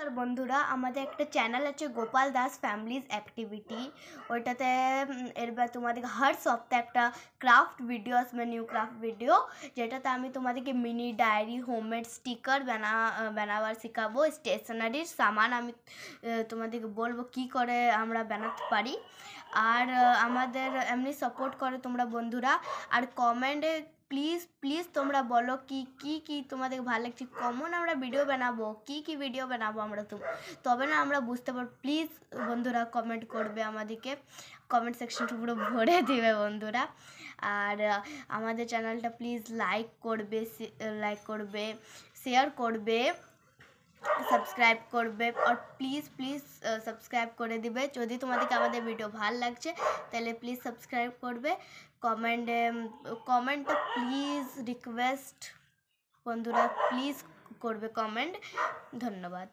আর বন্ধুরা আমাদের একটা চ্যানেল আছে গোপাল দাস ফ্যামিলিজ অ্যাক্টিভিটি। ওইটাতে এবার তোমাদেরকে হর সপ্তাহে একটা ক্রাফট ভিডিও আসবে, নিউ ক্রাফট ভিডিও, যেটাতে আমি তোমাদেরকে মিনি ডায়েরি, হোমমেড স্টিকার বানাবার শেখাবো। স্টেশনারির সামান আমি তোমাদেরকে বলবো কি করে আমরা বানাতে পারি। আর আমাদের এমনি সাপোর্ট করে তোমরা বন্ধুরা। আর কমেন্টে প্লিজ প্লিজ তোমরা বলো কি কি কি তোমাদের ভালো লাগছে, কমন আমরা ভিডিও বানাবো, কি ভিডিও বানাবো আমরা, তবে না আমরা বুঝতে পারবো। প্লিজ বন্ধুরা কমেন্ট করবে, আমাদেরকে কমেন্ট সেকশনটা পুরো ভরে দিবে বন্ধুরা। আর আমাদের চ্যানেলটা প্লিজ লাইক করবে, শেয়ার করবে, সাবস্ক্রাইব করবে। আর প্লিজ প্লিজ সাবস্ক্রাইব করে দিবে যদি তোমাদেরকে আমাদের ভিডিও ভালো লাগছে, তাহলে প্লিজ সাবস্ক্রাইব করবে। কমেন্টটা প্লিজ রিকোয়েস্ট বন্ধুরা, প্লিজ করবে কমেন্ট। ধন্যবাদ।